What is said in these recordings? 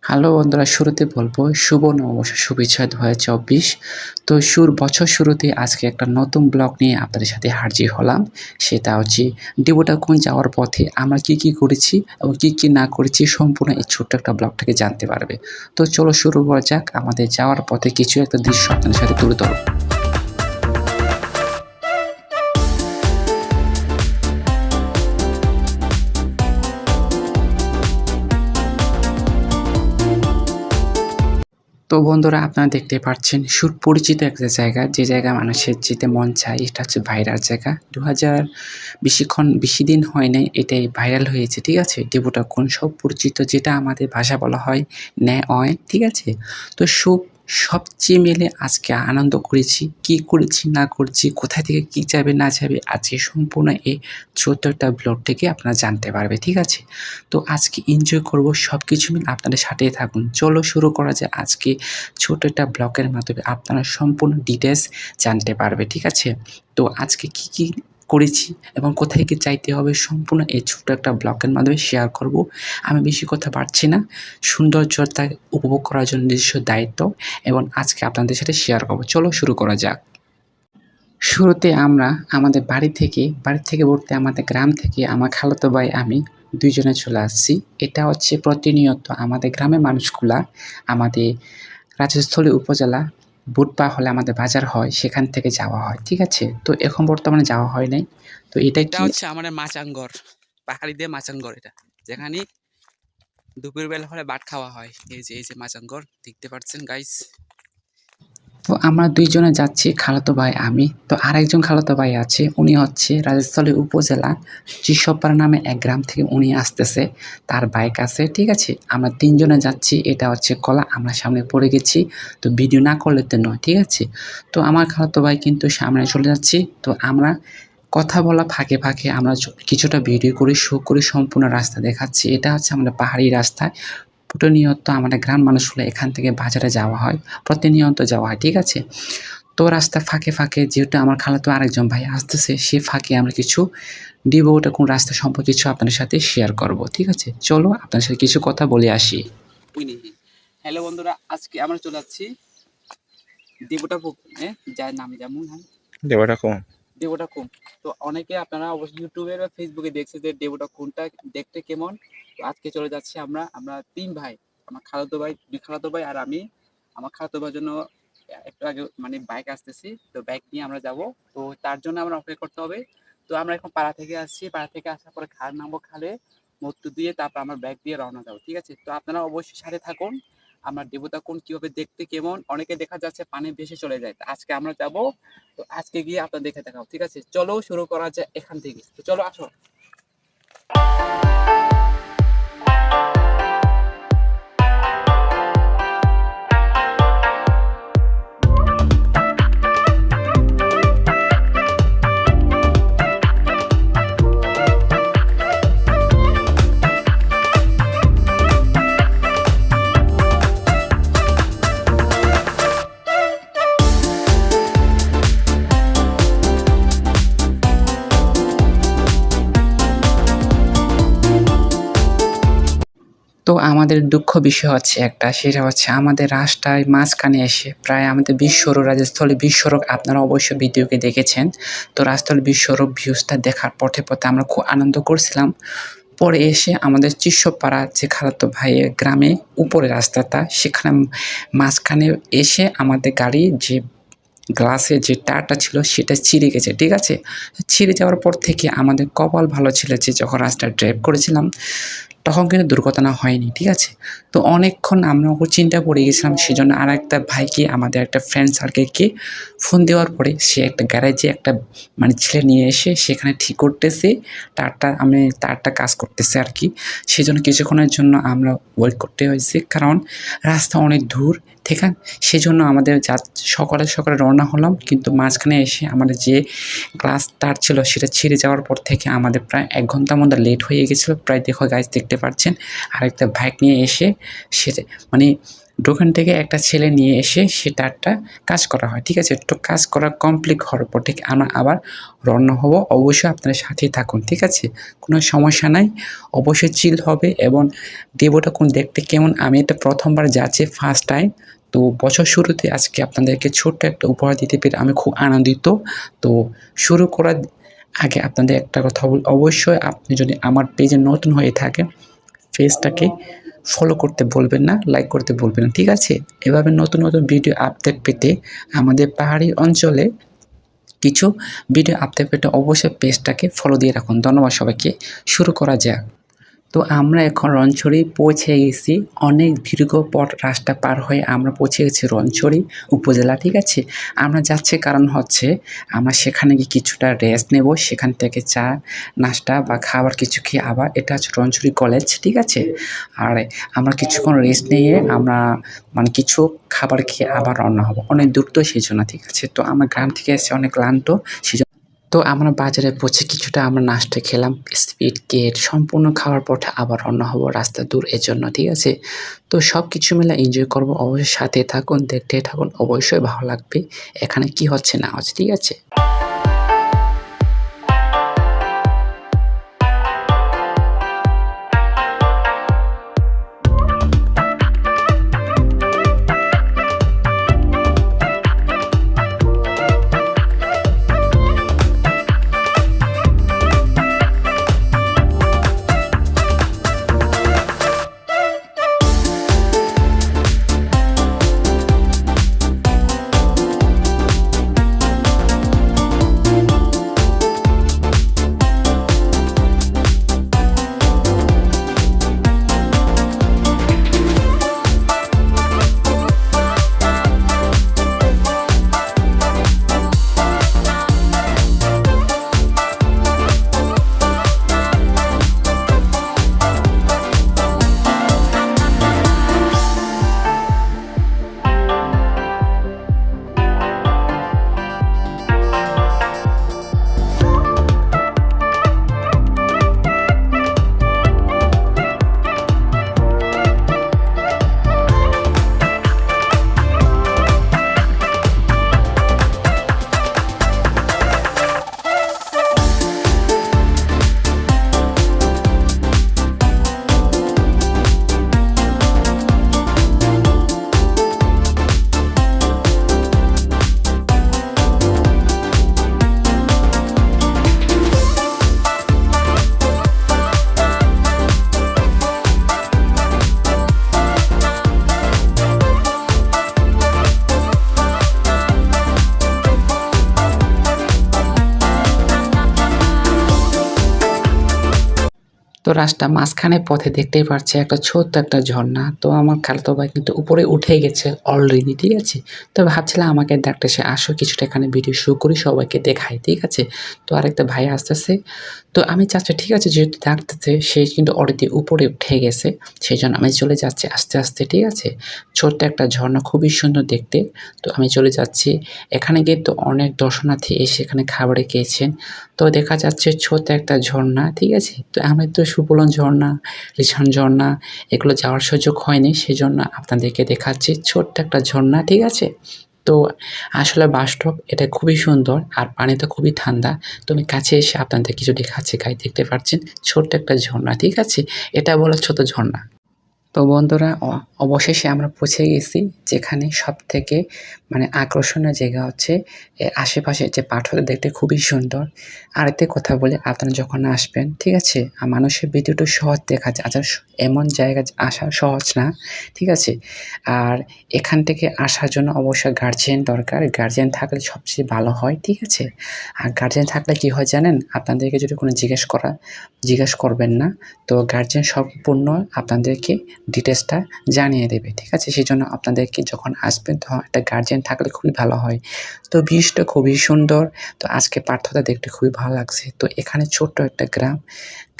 Hello বন্ধুরা, শুরুতে বলবো শুভ নববর্ষ শুভেচ্ছা ২০২৪। তো বছর শুরুতে আজকে একটা নতুন ব্লগ নিয়ে আপনাদের সাথে হাজির হলাম। সেটা হচ্ছে দেবতাখুম যাওয়ার পথে আমরা কি করেছি এবং কি না করেছি সম্পূর্ণ এই ছোট্ট একটা ব্লগ থেকে জানতে পারবে। তো চলো শুরু করা যাক। আমাদের যাওয়ার পথে কিছু একটা দৃশ্য আপনাদের সাথে তুলে ধরব। তো বন্ধুরা, আপনারা দেখতে পাচ্ছেন সুপরিচিত একটা জায়গা, যে জায়গায় মানুষের যেতে মন চায়। এটা হচ্ছে ভাইরাল জায়গা। ২০০০ বেশি দিন হয় নাই এটাই ভাইরাল হয়েছে, ঠিক আছে? দেবতাখুম সব পরিচিত, যেটা আমাদের ভাষায় বলা হয় ন্যায়, ঠিক আছে? তো সবচেয়ে মিলে আজকে আনন্দ করেছি, কি করেছি না করেছি, কোথা থেকে কি যাবে না যাবে, আজকে সম্পূর্ণ এই ছোট্ট একটা ব্লগ থেকে আপনারা জানতে পারবে, ঠিক আছে? তো আজকে এনজয় করব, সবকিছু মিলে আপনাদের সাথেই থাকুন। চলো শুরু করা যায়। আজকে ছোট একটা ব্লগের মাধ্যমে আপনারা সম্পূর্ণ ডিটেলস জানতে পারবে, ঠিক আছে? তো আজকে কি করেছি এবং কোথায় কি যাইতে হবে সম্পূর্ণ এই ছোট্ট একটা ব্লগের মাধ্যমে শেয়ার করব। আমি বেশি কথা বাড়ছি না, সৌন্দর্যতা উপভোগ করার জন্য নিজস্ব দায়িত্ব এবং আজকে আপনাদের সাথে শেয়ার করব। চলো শুরু করা যাক। শুরুতে আমরা আমাদের বাড়ি থেকে বলতে আমাদের গ্রাম থেকে আমার খালাতো ভাই আমি দুইজনে চলে আসছি। এটা হচ্ছে প্রতিনিয়ত আমাদের গ্রামের মানুষগুলা আমাদের রাজস্থলী উপজেলা বুধবার হলে আমাদের বাজার হয়, সেখান থেকে যাওয়া হয়, ঠিক আছে? তো এখন বর্তমানে যাওয়া হয় নাই। তো এটা হচ্ছে আমাদের মাচাঙ্গর, পাহাড়িদের মাচাঙ্গর। এটা যেখানে দুপুরবেলা হলে ভাত খাওয়া হয়। এই যে মাচাঙ্গর দেখতে পাচ্ছেন গাইস। তো আমরা দুইজনে যাচ্ছি, খালাতো ভাই আমি। তো আরেকজন খালাতো ভাই আছে, উনি হচ্ছে রাজস্থলী উপজেলা চিশপাড়া নামে এক গ্রাম থেকে উনি আসতেছে, তার বাইক আছে, ঠিক আছে? আমরা তিনজনে যাচ্ছি। এটা হচ্ছে কলা, আমরা সামনে পড়ে গেছি। তো ভিডিও না করলে তো নয়, ঠিক আছে? তো আমার খালাতো ভাই কিন্তু সামনে চলে যাচ্ছি। তো আমরা কথা বলা ফাঁকে আমরা কিছুটা ভিডিও করে শো করে সম্পূর্ণ রাস্তা দেখাচ্ছি। এটা হচ্ছে আমাদের পাহাড়ি রাস্তায় প্রতিনিয়ত আমাদের গ্রাম মানুষগুলো এখান থেকে বাজারে যাওয়া হয়, প্রতিনিয়ত যাওয়া হয়, ঠিক আছে? তো রাস্তার ফাঁকে যেহেতু আমার খালাতো আরেকজন ভাই আসতেছে, সে ফাঁকে আমরা কিছু দেবতাখুম রাস্তা সম্পর্কে কিছু আপনাদের সাথে শেয়ার করব, ঠিক আছে? চলো আপনাদের সাথে কিছু কথা বলে আসি। হ্যালো বন্ধুরা, আজকে আমরা চলে যাচ্ছি দেবতাখুম, যার নাম যেমন দেবতাখুম। তো অনেকে আপনারা অবশ্যই ইউটিউবে বা ফেসবুকে দেখছে যে দেবতাখুমটা দেখতে কেমন। তো আজকে চলে যাচ্ছি আমরা তিন ভাই, আমার দুই খালাতো ভাই আর আমি। আমার খালাতো ভাইয়ের জন্য একটু আগে মানে বাইক আসতেছি, তো বাইক নিয়ে আমরা যাব। তো তার জন্য আমরা অপেক্ষা করতে হবে। তো আমরা এখন পাড়া থেকে আসছি, পাড়া থেকে আসার পরে খাল নামবো, খালে মধ্য দিয়ে তারপর আমার ব্যাগ দিয়ে রওনা যাবো, ঠিক আছে? তো আপনারা অবশ্যই সাথে থাকুন। আমার দেবতাখুম কিভাবে দেখতে কেমন, অনেকে দেখা যাচ্ছে পানি ভেসে চলে যায়, তো আজকে আমরা যাব। তো আজকে গিয়ে আপনার দেখে দেখাও, ঠিক আছে? চলো শুরু করা যায় এখান থেকে। তো চলো আসো। তো আমাদের দুঃখ বিষয় হচ্ছে একটা, সেটা হচ্ছে আমাদের রাস্তায় মাঝখানে এসে প্রায় আমাদের বিশ্বরোড রাজস্থলী বিশ্বরোড, আপনারা অবশ্যই ভিডিওকে দেখেছেন। তো রাজস্থলী বিশ্বরোড ভিউজটা দেখার পথে আমরা খুব আনন্দ করছিলাম। পরে এসে আমাদের চিশপাড়া যে খালাতো ভাইয়ের গ্রামে উপরে রাস্তাটা, সেখানে মাঝখানে এসে আমাদের গাড়ি যে গ্লাসের যে টায়ারটা ছিল সেটা ছিঁড়ে গেছে, ঠিক আছে? ছিঁড়ে যাওয়ার পর থেকে আমাদের কপাল ভালো ছিল যে যখন রাস্তা ড্রাইভ করেছিলাম তখন কিন্তু দুর্ঘটনা হয়নি, ঠিক আছে? তো অনেকক্ষণ আমরা চিন্তা পড়ে গেছিলাম। সেজন্য আরেকটা ভাইকে, আমাদের একটা ফ্রেন্ড সার্কেলকে ফোন দেওয়ার পরে সে একটা গ্যারেজে একটা মানে ছেলে নিয়ে এসে সেখানে ঠিক করতেছে, তারটা কাজ করতেছে আর কি। সেজন্য কিছুক্ষণের জন্য আমরা ওয়েট করতে হয়েছে, কারণ রাস্তা অনেক দূর থেকে। সেজন্য আমাদের সকালে রওনা হলাম, কিন্তু মাঝখানে এসে আমাদের যে গ্লাস তার ছিল সেটা ছিঁড়ে যাওয়ার পর থেকে আমাদের প্রায় ১ ঘন্টার মধ্যে লেট হয়ে গেছিলো। প্রায় দেখো গাইজ, দেখতে পাচ্ছেন আরেকটা বাইক নিয়ে এসে সেটা মানে দোকান থেকে একটা ছেলে নিয়ে এসে সেটা একটা কাজ করা হয়, ঠিক আছে? তো কাজ করা কমপ্লিট হওয়ার পর ঠিক আমরা আবার রওনা হব। অবশ্যই আপনারা সাথেই থাকুন, ঠিক আছে? কোনো সমস্যা নাই, অবশ্যই চিল হবে। এবং দেবঠাকুর দেখতে কেমন, আমি এটা প্রথমবার যাচ্ছি, ফার্স্ট টাইম। তো বছর শুরুতে আজকে আপনাদেরকে ছোট্ট একটা উপহার দিতে পেরে আমি খুব আনন্দিত। তো শুরু করার আগে আপনাদের একটা কথা অবশ্যই আপনি যদি আমার পেজে নতুন হয়ে থাকেন, পেজটাকে ফলো করতে ভুলবেন না, লাইক করতে ভুলবেন না, ঠিক আছে? এভাবে নতুন ভিডিও আপডেট পেতে আমাদের পাহাড়ি অঞ্চলে কিছু ভিডিও আপডেট পেতে অবশ্যই পেজটাকে ফলো দিয়ে রাখুন। ধন্যবাদ সবাইকে। শুরু করা যাক। তো আমরা এখন রণছড়ি পৌঁছে গেছি। অনেক দীর্ঘ পথ রাস্তা পার হয়ে আমরা পৌঁছে গেছি রণছড়ি উপজেলা, ঠিক আছে? আমরা যাচ্ছি কারণ হচ্ছে আমরা সেখানে গিয়ে কিছুটা রেস্ট নেব, সেখান থেকে চা নাস্তা বা খাবার কিছু খেয়ে আবার এটা হচ্ছে রণছড়ি কলেজ, ঠিক আছে? আর আমরা কিছুক্ষণ রেস্ট নিয়ে আমরা মানে কিছু খাবার খেয়ে আবার রওনা হব। অনেক দূর তো সেই জন্য, ঠিক আছে? তো আমরা গ্রাম থেকে এসে অনেক ক্লান্ত, সেই তো আমরা বাজারে পৌঁছে কিছুটা আমরা নাস্তা খেলাম, স্পিড কেক সম্পূর্ণ খাওয়ার পর আবার রওনা হব, রাস্তা দূর এজন্য, ঠিক আছে? তো সব কিছু মিলে এনজয় করব। অবশ্যই সাথে থাকুন, দেখতে থাকুন, অবশ্যই ভালো লাগবে এখানে কি হচ্ছে না হচ্ছে, ঠিক আছে? তো রাস্তার মাঝখানে পথে দেখতেই পাচ্ছি একটা ছোট্ট একটা ঝর্ণা। তো আমার খালাতো ভাই কিন্তু উপরে উঠে গেছে অলরেডি, ঠিক আছে? তো ভাবছিলাম আমাকে ডাকতেছে, আসো কিছুটা এখানে ভিডিও শুরু করি, সবাইকে দেখাই, ঠিক আছে? তো আরেকটা ভাই আসতেছে। তো আমি চাচ্ছি ঠিক আছে, যেহেতু ডাকতেছে সে কিন্তু অলরেডি উপরে উঠে গেছে, সেই জন্য আমি চলে যাচ্ছি আস্তে আস্তে, ঠিক আছে? ছোট্ট একটা ঝর্ণা, খুবই সুন্দর দেখতে। তো আমি চলে যাচ্ছি। এখানে কিন্তু অনেক দর্শনার্থী এসে এখানে খাবার খেয়েছেন। তো দেখা যাচ্ছে ছোট্ট একটা ঝর্ণা, ঠিক আছে? তো আমি তো সুবলন ঝর্ণা, রিশান ঝর্ণা এগুলো যাওয়ার সুযোগ হয়নি, সেজন্য আপনাদেরকে দেখাচ্ছি ছোট্ট একটা ঝর্ণা, ঠিক আছে? তো আসলে বাস্তব এটা খুবই সুন্দর আর পানিটা খুবই ঠান্ডা। তো আমি কাছে এসে আপনাদের কিছু দেখাচ্ছি, গায়ে দেখতে পাচ্ছেন ছোট্ট একটা ঝর্ণা, ঠিক আছে? এটা বলে ছোট ঝর্ণা। তো বন্ধুরা অবশেষে আমরা পৌঁছে গেছি যেখানে সবথেকে মানে আকর্ষণীয় জায়গা হচ্ছে আশেপাশে যে পাথর দেখতে খুবই সুন্দর। আরেকটা কথা বলি, আপনারা যখন আসবেন, ঠিক আছে? মানুষের ভিডিওটা সহজ দেখা যায়, আচ্ছা এমন জায়গা আসা সহজ না, ঠিক আছে? আর এখান থেকে আসার জন্য অবশ্যই গার্জিয়ান দরকার। গার্জিয়ান থাকলে সবচেয়ে ভালো হয়, ঠিক আছে? আর গার্জিয়ান থাকলে কী হয় জানেন? আপনাদেরকে যদি কোনো জিজ্ঞেস করবেন না। তো গার্জিয়ান সম্পূর্ণ আপনাদেরকে ডিটেইলসটা জানিয়ে দেবে, ঠিক আছে? সেজন্য আপনাদেরকে যখন আসবেন তখন একটা গার্জিয়ান থাকলে খুবই ভালো হয়। তো ভিউজটা খুবই সুন্দর। তো আজকে পার্থটা দেখতে খুবই ভালো লাগছে। তো এখানে ছোট্ট একটা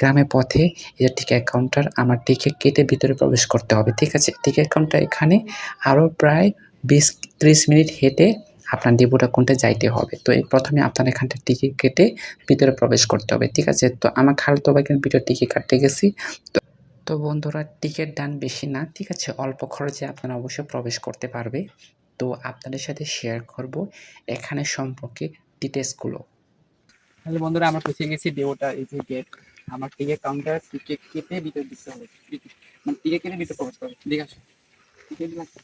গ্রামের পথে এই যে টিকিট কাউন্টার, আমার টিকিট কেটে ভিতরে প্রবেশ করতে হবে, ঠিক আছে? টিকিট কাউন্টার এখানে আরও প্রায় 20-30 মিনিট হেঁটে আপনার দেবঠাকুন্ডা যাইতে হবে। তো প্রথমে আপনার এখানটা টিকিট কেটে ভিতরে প্রবেশ করতে হবে, ঠিক আছে? তো আমার খালাতো ভাই কিন্তু ভিতরে টিকিট কাটতে গেছি। তো বন্ধুরা টিকিট দাম বেশি না, ঠিক আছে? অল্প খরচে আপনারা অবশ্যই প্রবেশ করতে পারবে। তো আপনাদের সাথে শেয়ার করব এখানে সম্পর্কে ডিটেইলসগুলো। তাহলে বন্ধুরা আমরা পৌঁছে গেছি দেওটা, এই যে গেট। আমার টিকিট কাউন্টার, টিকিট কেটে ভিতরে দিতে হবে, মানে টিকিট কেটে ভিতরে প্রবেশ করবে। ঠিক আছে, টিকিট লাগবে।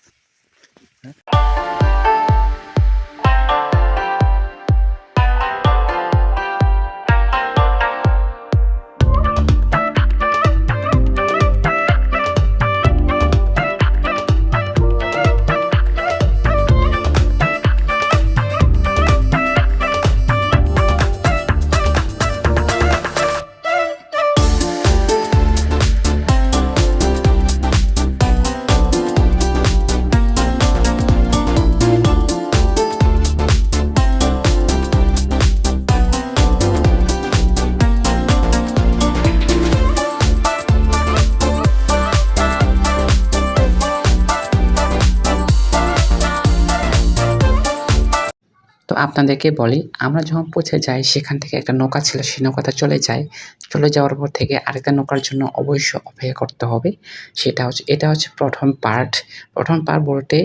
তো আপনাদেরকে বলি, আমরা যখন পৌঁছে যাই সেখান থেকে একটা নৌকা ছিল, সেই নৌকাতে চলে যাই। চলে যাওয়ার পর থেকে আরেকটা নৌকার জন্য অবশ্যই অপেক্ষা করতে হবে। এটা হচ্ছে ১ম পার্ট। ১ম পার্ট বলতে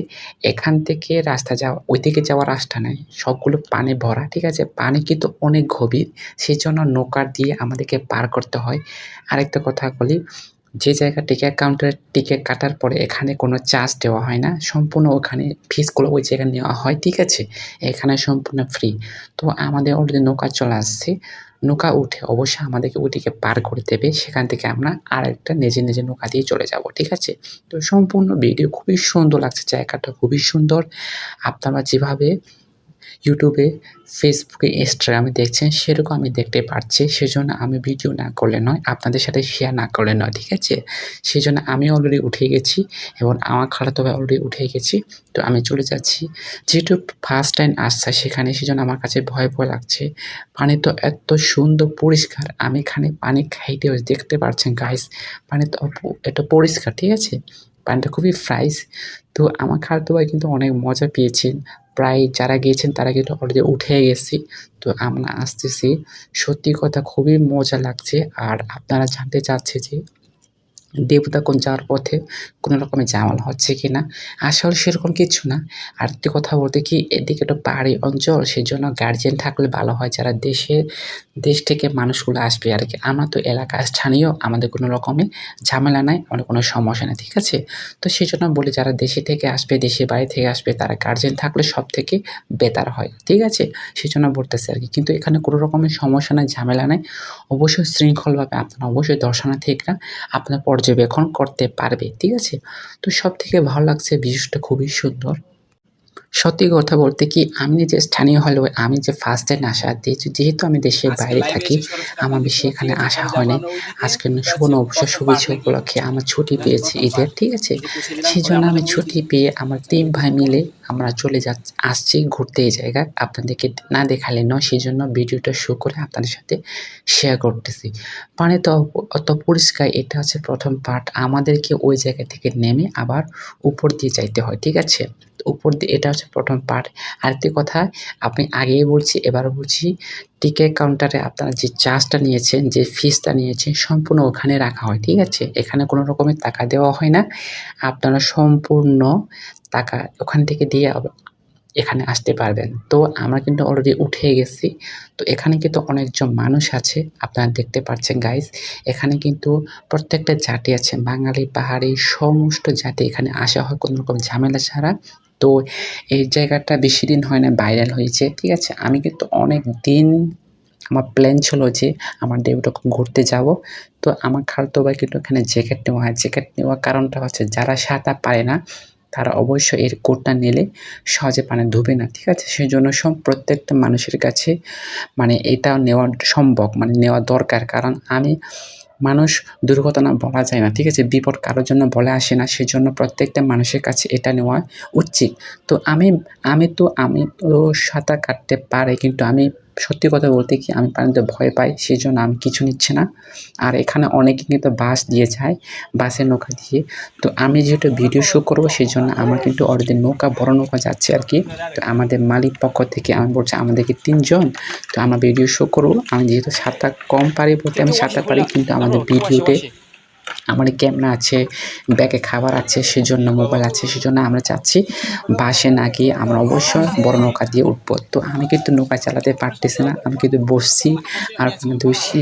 এখান থেকে রাস্তা যাওয়া, ওইদিকে যাওয়ার রাস্তা নাই। সবগুলো পানি ভরা, ঠিক আছে? পানি কিন্তু অনেক গভীর। সেজন্য নৌকা দিয়ে আমাদেরকে পার করতে হয়। আরেকটা কথা বলি, যে জায়গা টিকিট কাউন্টারে টিকিট কাটার পরে এখানে কোনো চার্জ দেওয়া হয় না। সম্পূর্ণ ওখানে ফিসগুলো ওই জায়গায় নেওয়া হয়, ঠিক আছে? এখানে সম্পূর্ণ ফ্রি। তো আমাদের অলরেডি নৌকা চলে আসছে। নৌকা উঠে অবশ্যই আমাদেরকে ওইদিকে পার করে দেবে। সেখান থেকে আমরা আরেকটা নিজের নৌকা দিয়ে চলে যাব, ঠিক আছে? তো সম্পূর্ণ ভিডিও খুবই সুন্দর লাগছে, জায়গাটা খুবই সুন্দর। আপনারা যেভাবে ইউটিউবে, ফেসবুকে, ইনস্টাগ্রামে দেখছেন সেরকম আমি দেখতে পাচ্ছি। সেজন্য আমি ভিডিও না করলে নয়, আপনাদের সাথে শেয়ার না করলে নয়, ঠিক আছে? সেজন্য আমি অলরেডি উঠে গেছি এবং আমার খালাতো ভাই অলরেডি উঠে গেছি। তো আমি চলে যাচ্ছি। যেহেতু ফার্স্ট টাইম আসছে সেখানে, সেজন্য আমার কাছে ভয় লাগছে। পানি তো এত সুন্দর পরিষ্কার, আমি এখানে পানি খাইতেও দেখতে পাচ্ছেন গাইস, পানি তো এত পরিষ্কার, ঠিক আছে? পানিটা খুবই ফ্রেশ। তো আমার খালাতো ভাই কিন্তু অনেক মজা পেয়েছেন। প্রায় যারা গিয়েছেন তারা কিন্তু অলরেডি উঠে গেছি। তো আমরা আসতেছি। সত্যি কথা খুবই মজা লাগছে। আর আপনারা জানতে চাচ্ছে যে দেবতাখুম যাওয়ার পথে কোনো রকমের ঝামেলা হচ্ছে কিনা? আসলে সেরকম কিছু না। আরেকটি কথা বলতে কি, এদিকে তো পাহাড়ি অঞ্চল, সেজন্য গার্জিয়ান থাকলে ভালো হয়। যারা দেশ থেকে মানুষগুলো আসবে আরকি। আমরা তো এলাকার স্থানীয়, আমাদের কোনো রকমের ঝামেলা নাই, আমাদের কোনো সমস্যা নাই, ঠিক আছে? তো সেজন্য বলি, যারা দেশে থেকে আসবে, দেশের বাইরে থেকে আসবে, তারা গার্জিয়ান থাকলে সবথেকে বেটার হয়, ঠিক আছে? সেজন্য বলতেছি আরকি। কিন্তু এখানে কোনো রকমের সমস্যা নাই, ঝামেলা নাই। অবশ্যই শৃঙ্খলভাবে আপনারা অবশ্যই দর্শনার্থীরা আপনার পর্যবেক্ষণ করতে পারবে, ঠিক আছে? তো সবথেকে ভালো লাগছে, ভিউসটা খুবই সুন্দর। সত্যি কথা বলতে কি, আমি নিজে স্থানীয় হলেও আমি যে ফার্স্ট টাইম আসা, যেহেতু আমি দেশের আজকে বাইরে লাইভে থাকি, এসে সরাসরি আমার আপনাদেরকে বেশি এখানে প্রক্রিয়া আসা দেখাবো যে হয় নাই। আপনারা ওইদিকে আজকে এটা শুভ হচ্ছে নববর্ষ প্রথম পার্ট শুভেচ্ছা নাকি? উপলক্ষে আমার ছুটি এটা হচ্ছে পেয়েছি প্রথম ঈদের, পার্ট। ঠিক আছে? এই যে পৌঁছে দিলাম, পরে সেজন্য আমরা আমি যাবো ছুটি ওইদিকে। পেয়ে আমার ৩ ভাই মিলে আমরা চলে আসছি ঘুরতে এই জায়গায়। আপনাদেরকে না দেখালে নয়, সেজন্য ভিডিওটা শো করে আপনাদের সাথে শেয়ার করতেছি। পানি তো অত পরিষ্কার, এটা হচ্ছে ১ম পার্ট। আমাদেরকে ওই জায়গা থেকে নেমে আবার উপর দিয়ে যাইতে হয়, ঠিক আছে? উপর দিয়ে, এটা হচ্ছে ১ম পার্ট। আরেকটি কথা আপনি আগেই বলছি, এবারও বলছি, টিকিট কাউন্টারে আপনারা যে চার্জটা নিয়েছেন, যে ফিসটা নিয়েছেন সম্পূর্ণ ওখানে রাখা হয়, ঠিক আছে? এখানে কোনো রকমের টাকা দেওয়া হয় না। আপনারা সম্পূর্ণ টাকা ওখান থেকে দিয়ে এখানে আসতে পারবেন। তো আমরা কিন্তু অলরেডি উঠে গেছি। তো এখানে কিন্তু অনেকজন মানুষ আছে। আপনারা দেখতে পাচ্ছেন গাইস। এখানে কিন্তু প্রত্যেকটা জাতি আছে। বাঙালি, পাহাড়ি সমস্ত জাতি এখানে আসা হয় কোনো রকম ঝামেলা ছাড়া। তো এই জায়গাটা বেশিদিন হয় না ভাইরাল হয়েছে, ঠিক আছে? আমি কিন্তু অনেকদিন আমার প্ল্যান ছিল যে আমার দেবদখুম ঘুরতে যাবো। তো আমার খালাতো ভাই কিন্তু এখানে জ্যাকেট নেওয়া হয়। জ্যাকেট নেওয়ার কারণটা হচ্ছে, যারা সাঁতার পারে না তারা অবশ্যই এর কোটটা নিলে সহজে পানি ডুবে না, ঠিক আছে? সেজন্য প্রত্যেকটা মানুষের কাছে মানে এটা নেওয়া সম্ভব, মানে নেওয়া দরকার। কারণ মানুষ দুর্ঘটনা বলা যায় না, ঠিক আছে? বিপদ কারোর জন্য বলে আসে না। সেজন্য প্রত্যেকটা মানুষের কাছে এটা নেওয়া উচিত। তো আমি তো সাঁতার কাটতে পারি, কিন্তু আমি সত্যি কথা বলতে কি, আমি পানিতে ভয় পাই। সেজন্য আমি কিছু নিচ্ছি না। আর এখানে অনেকে কিন্তু বাস দিয়ে যায়, বাসে নৌকা দিয়ে। তো আমি যেহেতু ভিডিও শো করবো, সেজন্য আমার কিন্তু অলরেডি নৌকা, বড় নৌকা যাচ্ছে আরকি। তো আমাদের মালিক পক্ষ থেকে আমি বলছি আমাদেরকে ৩ জন। তো আমরা ভিডিও শো করবো। আমি যেহেতু সাঁতার কম পারি বলতে, আমি সাঁতার পারি, কিন্তু আমাদের ভিডিওতে আমার ক্যামেরা আছে, ব্যাগে খাবার আছে, সেজন্য মোবাইল আছে, সেজন্য আমরা চাচ্ছি বাসে না গিয়ে আমরা অবশ্যই বড় নৌকা দিয়ে উঠবো। তো আমি কিন্তু নৌকা চালাতে পারতেছি না, আমি কিন্তু বসছি আর দোষী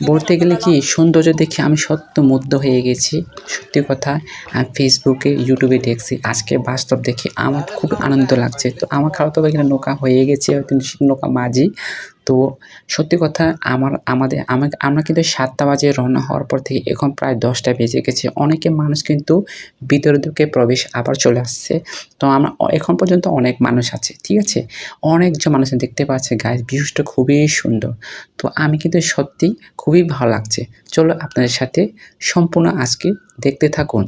বলতে গেলে কি সৌন্দর্য দেখে আমি সত্য মুগ্ধ হয়ে গেছি। সত্যি কথা, আমি ফেসবুকে ইউটিউবে দেখছি, আজকে বাস্তব দেখে আমার খুব আনন্দ লাগছে। তো আমার খালাতো ভাই এখানে নৌকা হয়ে গেছে, কিন্তু নৌকা মাঝি। তো সত্যি কথা আমরা কিন্তু ৭টা বাজে রওনা হওয়ার পর থেকে এখন প্রায় ১০টা বেজে গেছে। অনেকে মানুষ কিন্তু ভিতরের দিকে প্রবেশ আবার চলে আসছে। তো আমরা এখন পর্যন্ত অনেক মানুষ আছে, ঠিক আছে? অনেকজন মানুষ দেখতে পাচ্ছে গাইস, ভিউসটা খুবই সুন্দর। তো আমি কিন্তু সত্যিই খুবই ভালো লাগছে। চলো আপনাদের সাথে সম্পূর্ণ আজকে দেখতে থাকুন।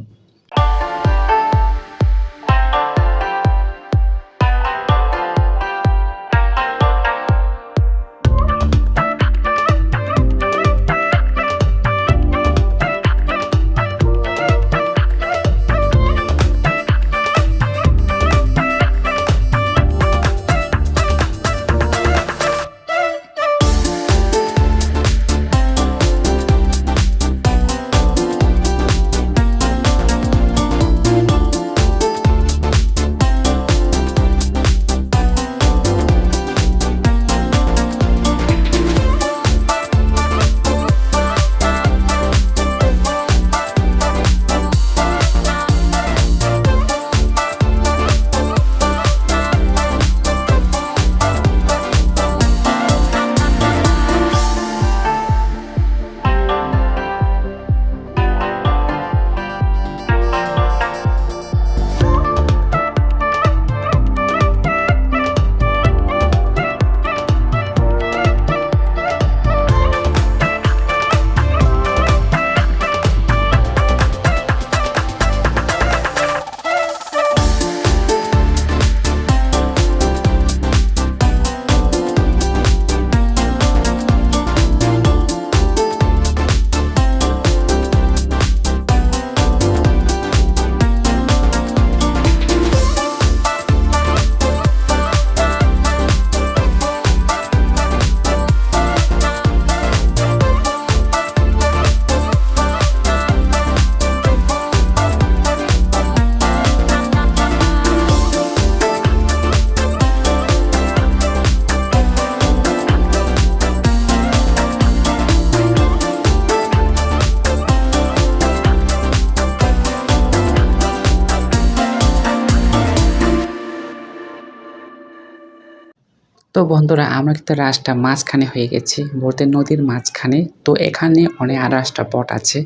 তো বন্ধুরা, আমরা কিন্তু রাস্তার মাঝখানে হয়ে গেছি, বলতে নদীর মাঝখানে। তো এখানে অনেক আরও একটা বট আছে।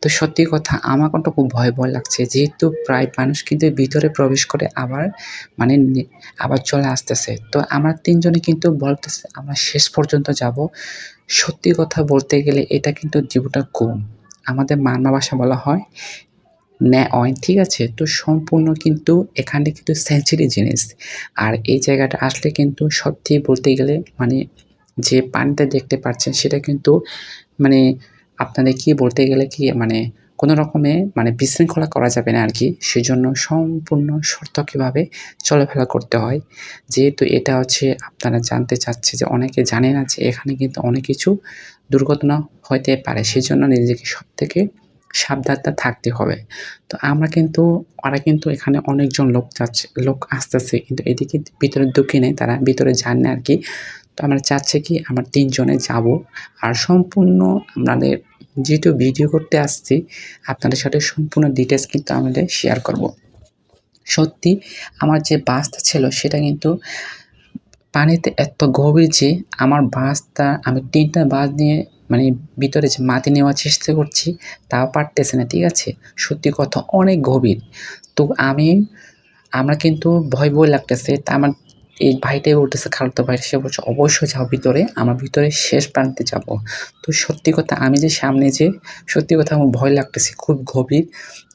তো সত্যি কথা আমার কিন্তু খুব ভয় লাগছে, যেহেতু প্রায় মানুষ কিন্তু ভিতরে প্রবেশ করে আবার মানে আবার চলে আসতেছে। তো আমরা ৩ জনে কিন্তু বলতেছে আমরা শেষ পর্যন্ত যাব। সত্যি কথা বলতে গেলে এটা কিন্তু জীবনটা কম। আমাদের মারমা ভাষা বলা হয় নেওয়াই, ঠিক আছে? তো সম্পূর্ণ কিন্তু এখানে কিন্তু সেঞ্চুরি জিনিস। আর এই জায়গাটা আসলে কিন্তু সত্যি বলতে গেলে মানে যে পানিটা দেখতে পাচ্ছেন সেটা কিন্তু মানে আপনাদের কি বলতে গেলে কি মানে কোনো রকমে মানে বিশৃঙ্খলা করা যাবে না আরকি। সেজন্য সম্পূর্ণ সতর্কভাবে চলাফেরা করতে হয়। যেহেতু এটা হচ্ছে আপনারা জানতে চাচ্ছে যে অনেকে জানে না যে এখানে কিন্তু অনেক কিছু দুর্ঘটনা হইতে পারে। সেজন্য নিজেকে সবথেকে সাবধানতা থাকতে হবে। তো ওরা কিন্তু এখানে অনেকজন লোক আসতেছে, কিন্তু এদিকে ভিতরে ঢুকে নেই, তারা ভিতরে যান না আরকি। তো আমরা চাচ্ছি কি আমরা ৩ জনে যাবো। আর সম্পূর্ণ আমাদের যেহেতু ভিডিও করতে আসছি, আপনাদের সাথে সম্পূর্ণ ডিটেইলস কিন্তু আমাদের শেয়ার করব। সত্যি আমার যে বাসটা ছিল সেটা কিন্তু পানিতে এত গভীর যে আমার বাসটা আমি ৩ টা বাস নিয়ে মানে ভিতরে যে মাটি নেওয়ার চেষ্টা করছি, তাও পারতেছি না, ঠিক আছে? সত্যি কথা অনেক গভীর। তো আমরা কিন্তু ভয় লাগতেছে। তা আমার এই ভাইটাই বলতেছে, খালাতো ভাই, সে বলছে, "অবশ্যই যাও ভিতরে, আমরা ভিতরে শেষ প্রান্তে যাবো।" তো সত্যি কথা আমি যে সামনে সত্যি কথা আমার ভয় লাগতেছে, খুব গভীর।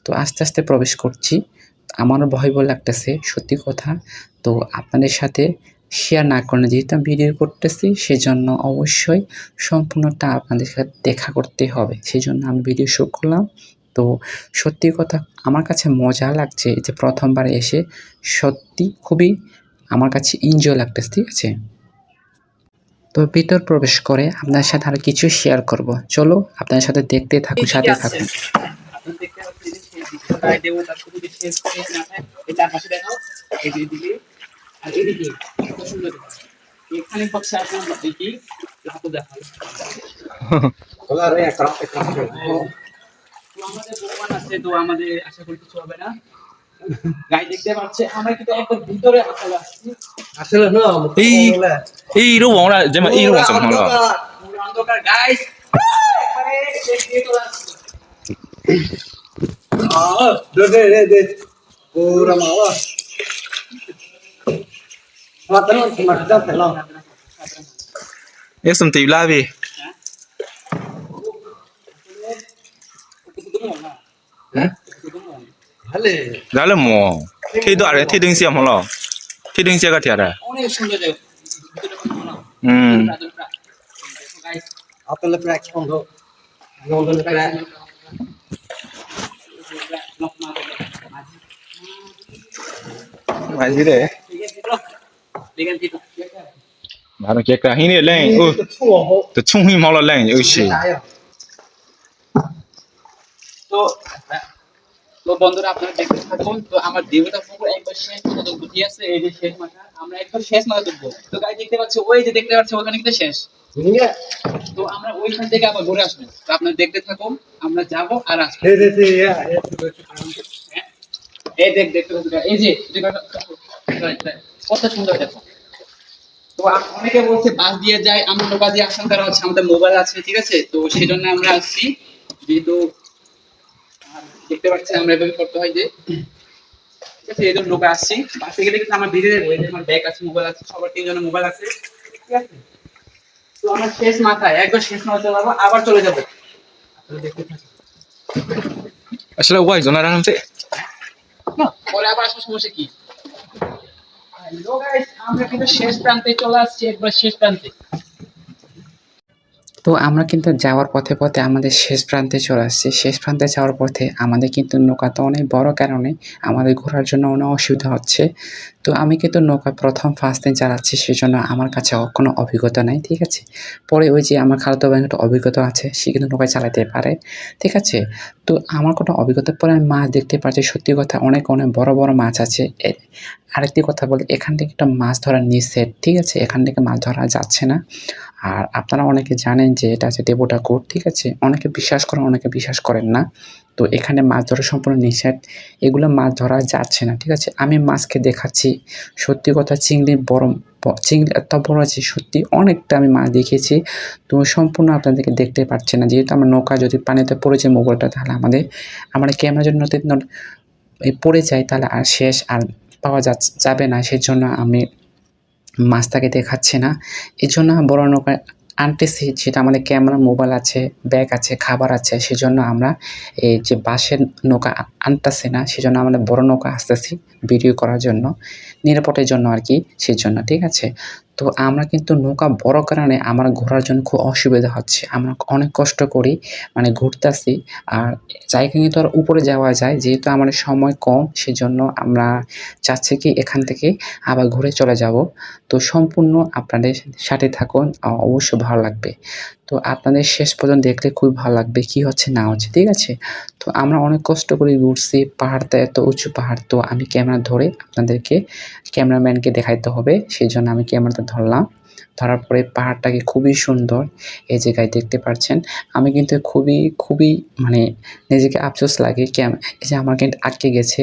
তো আস্তে প্রবেশ করছি। আমারও ভয় লাগতেছে, সত্যি কথা। তো আপনাদের সাথে শেয়ার না করলে, যেহেতু আমি ভিডিও করতেছি, সেজন্য অবশ্যই সম্পূর্ণটা আপনাদের সাথে দেখা করতে হবে। সেজন্য আমি ভিডিও শুট করলাম। তো সত্যি কথা আমার কাছে মজা লাগছে যে ১ম বার এসে সত্যি খুবই আমার কাছে এনজয় লাগতেছে, ঠিক আছে? তো ভিতর প্রবেশ করে আপনার সাথে আরো কিছু শেয়ার করব। চলো আপনার সাথে দেখতে থাকুন, সাথে থাকুন। আপনি দেখতে পাচ্ছেন যে সেই দিকে গায়ে দেবো তার শুধু যে শেষ শেষ না থাকে এই চার পাশে দেখাও এদিকে আর এদিকে কত সুন্দর দেখাচ্ছে। এখানে পক্ষে আপনার দেখি হাতে দেখাও তো আমাদের ভগবান আছে, তো আমাদের আশা করি কিছু হবে না। গায়ে দেখতে পাচ্ছে আমরা কিন্তু একবার ভিতরে আসলে আসছি আসলে না এই রো ওরা যেমন এই রো সব হলো পুরো অন্ধকার গাইস একবারে শেষ দিয়ে চলে আসছি। de pura mala. Matan mata telo. এসম তুই লাবি Hale. জালে মো থি তো আরে থি দিংসি হলো থি দিংসি কা থিয়ারা অনেক সুন্দর জায়গা ভিতরে কোনো না হুম দেখো guys Apel prax kondo. Golden prax. মাঝি রে ভালো কি একটা হিনে লেন ও Chua ho. তো ছুঁহি মল লেন ও শি তো তো বন্ধুরা আপনারা দেখতে থাকুন। তো আমার দেবতা পুকুর একবার শেষ মাথা বুঝি আছে, এই যে শেষ মাথা আমরা একবার শেষ মাথা দেখবো। তো গাই দেখতে পাচ্ছি ওই যে দেখতে পাচ্ছি ওখানে কিন্তু শেষ। Niya. তো আমরা ওইখান থেকে আবার ঘুরে আসবো। তো আপনারা দেখতে থাকুন, আমরা যাব আর আসবো। De ya. হ্যাঁ? এই দেখতে পাচ্ছি এই যে কত সুন্দর দেখো। তো অনেকে বলছে বাস দিয়ে যায়, আমরা নৌকা দিয়ে আসার কারণ হচ্ছে আমাদের মোবাইল আছে, ঠিক আছে। তো সেই জন্য আমরা আসছি, যেহেতু দেখতে পাচ্ছেন আমরা এভাবে করতে হয় যে ঠিক আছে এই জন্য নৌকা আসছি। বাসে গেলে কিন্তু আমার ভিড়ে যাবো, এই যে আমার ব্যাগ আছে, মোবাইল আছে, সবার তিনজনের মোবাইল আছে, ঠিক আছে। তো আমরা শেষ মাথায় একবার শেষ মাথায় চলে যাবো, আবার চলে যাবো। আপনারা দেখতে থাকুন। আসলে ওয়াই জনা রামতে না, পরে আবার আসার সমস্যা কি? হ্যালো গাইস, আমরা কিন্তু শেষ প্রান্তে চলে আসছি, একবার শেষ প্রান্তে। তো আমরা কিন্তু যাওয়ার পথে পথে আমাদের শেষ প্রান্তে চলে আসছি। শেষ প্রান্তে যাওয়ার পথে আমাদের কিন্তু নৌকাটা অনেক বড় কারণে আমাদের ঘোরার জন্য অনেক অসুবিধা হচ্ছে। তো আমি কিন্তু নৌকা প্রথম ফার্স্ট দিন চালাচ্ছি, সেজন্য আমার কাছে কোনো অভিজ্ঞতা নাই, ঠিক আছে। পরে ওই যে আমার খালাতো ভাইয়ের একটা অভিজ্ঞতা আছে, সে কিন্তু নৌকা চালাতে পারে, ঠিক আছে। তো আমার কোনো অভিজ্ঞতার পরে আমি মাছ দেখতে পাচ্ছি, সত্যি কথা অনেক অনেক বড় বড় মাছ আছে। আরেকটি কথা বলি, এখান থেকে একটা মাছ ধরা নিষেধ, ঠিক আছে, এখান থেকে মাছ ধরা যাচ্ছে না। আর আপনারা অনেকে জানেন যে এটা হচ্ছে দেবতা কূপ, ঠিক আছে। অনেকে বিশ্বাস করেন, অনেকে বিশ্বাস করেন না। তো এখানে মাছ ধরা সম্পূর্ণ নিষেধ, এগুলো মাছ ধরা যাচ্ছে না, ঠিক আছে। আমি মাছকে দেখাচ্ছি, সত্যি কথা চিংড়ি বড় চিংড়ি এত বড় আছে, সত্যি অনেকটা আমি মাছ দেখেছি। তো সম্পূর্ণ আপনাদেরকে দেখতে পাচ্ছি না, যেহেতু আমার নৌকা যদি পানিতে পড়ে যায় মোবাইলটা, তাহলে আমাদের ক্যামেরা যদি পড়ে যায় তাহলে আর শেষ, আর পাওয়া যাবে না। সেজন্য আমি মাছটাকে দেখাচ্ছি না। এজন্য বড় নৌকা আনতেছি, যেটা আমাদের ক্যামেরা, মোবাইল আছে, ব্যাগ আছে, খাবার আছে। সেজন্য আমরা এই যে বাঁশের নৌকা আনতেছি না, সেজন্য আমাদের বড় নৌকা আসতেছি ভিডিও করার জন্য, নিরাপত্তার জন্য আরকি, সেজন্য, ঠিক আছে। তো আমরা কিন্তু নৌকা বড় কারণে আমার ঘোরার জন্য খুব অসুবিধা হচ্ছে। আমরা অনেক কষ্ট করি মানে ঘুরতাছি। আর জায়গা কিন্তু আর উপরে যাওয়া যায়, যেহেতু আমাদের সময় কম, সেজন্য আমরা চাচ্ছি কি এখান থেকে আবার ঘুরে চলে যাব। তো সম্পূর্ণ আপনাদের সাথে থাকুন, অবশ্যই ভালো লাগবে। তো আপনাদের শেষ পর্যন্ত দেখলে খুবই ভালো লাগবে কি হচ্ছে না হচ্ছে, ঠিক আছে। তো আমরা অনেক কষ্ট করে ঘুরছি, পাহাড়টা এত উঁচু পাহাড়, তো আমি ক্যামেরা ধরে আপনাদেরকে ক্যামেরাম্যানকে দেখাইতে হবে, সেজন্য আমি ক্যামেরাটা ধরলাম। ধরার পরে পাহাড়টাকে খুবই সুন্দর এই জায়গায় দেখতে পাচ্ছেন। আমি কিন্তু খুবই মানে নিজেকে আফসোস লাগে এই যে আমার কিন্তু আটকে গেছে।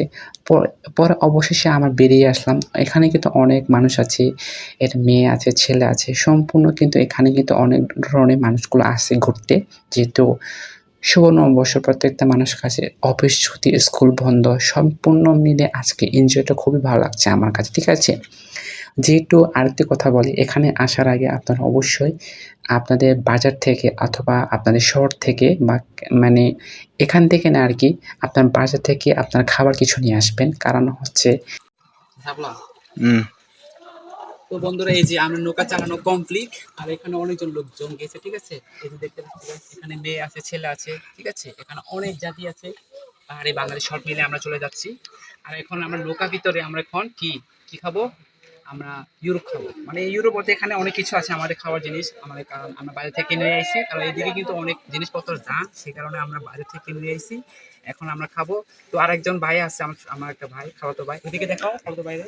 পরে অবশেষে আমরা বেরিয়ে আসলাম। এখানে কিন্তু অনেক মানুষ আছে, এর মেয়ে আছে, ছেলে আছে, সম্পূর্ণ কিন্তু এখানে কিন্তু অনেক ধরনের মানুষগুলো আসে ঘুরতে। যেহেতু শুভ নববর্ষ, প্রত্যেকটা মানুষের কাছে অফিস ছুটি, স্কুল বন্ধ, সম্পূর্ণ মিলে আজকে এনজয়টা খুবই ভালো লাগছে আমার কাছে, ঠিক আছে। যেহেতু আরেকটি কথা বলি, এখানে আসার আগে আপনারা অবশ্যই আপনাদের বাজার থেকে অথবা আপনাদের শহর থেকে বা মানে এখান থেকে না আরকি, আপনার বাজার থেকে আপনার খাবার কিছু নিয়ে আসবেন। কারণ হচ্ছে ভাবলাম হুম তো বন্ধুরা এই যে আমরা নৌকা চালানো কমপ্লিট, আর এখানে অনেকজন লোকজন গেছে, ঠিক আছে। এই যে দেখতে পাচ্ছি এখানে মেয়ে আছে, ছেলে আছে, ঠিক আছে। এখানে অনেক জাতি আছে, পাহাড়ি বাঙালি সব মিলে আমরা চলে যাচ্ছি। আর এখন আমরা নৌকা ভিতরে আমরা এখন কি কি খাবো? আমরা ইউরোপ খাবো। মানে ইউরোপ বলতে এখানে অনেক কিছু আছে আমাদের খাওয়ার জিনিস, আমাদের কারণ আমরা বাইরে থেকে কিনে নিয়ে আইছি, কারণ এদিকে কিন্তু অনেক জিনিসপত্র দাম, সেই কারণে আমরা বাইরে থেকে কিনে নিয়ে আইছি। এখন আমরা খাবো। তো আরেকজন ভাই আছে, আমার একটা ভাই, খালাতো ভাই, ওইদিকে দেখাও খালাতো বাইরে,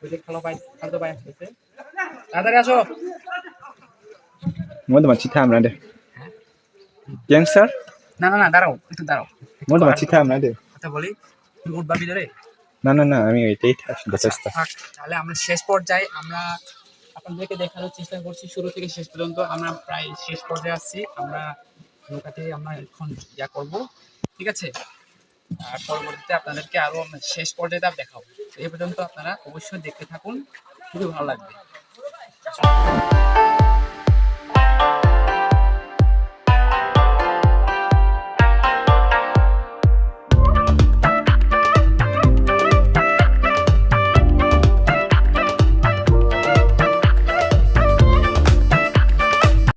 ওইদিকে খালাতো ভাই আসতেছে, তাড়াতাড়ি আসো। Mo de machi tham na de. Gangster? না না না, দাঁড়াও একটু দাঁড়াও, Mo de machi tham na de. কথা বলি, তুমি উঠবা ভিতরে? না আমি এটাই যথেষ্ট। থাক, তাহলে আমরা শেষ পর্যায়ে আমরা আপনাদেরকে দেখানোর চেষ্টা করছি শুরু থেকে শেষ পর্যন্ত। আমরা প্রায় শেষ পর্যায়ে আসছি, আমরা নৌকাতে আমরা এখন ইয়া করব, ঠিক আছে? আর পরবর্তীতে আপনাদেরকে আরো আমরা শেষ পর্যায়ে দেখাবো। এই পর্যন্ত আপনারা অবশ্যই দেখতে থাকুন, খুবই ভালো লাগবে।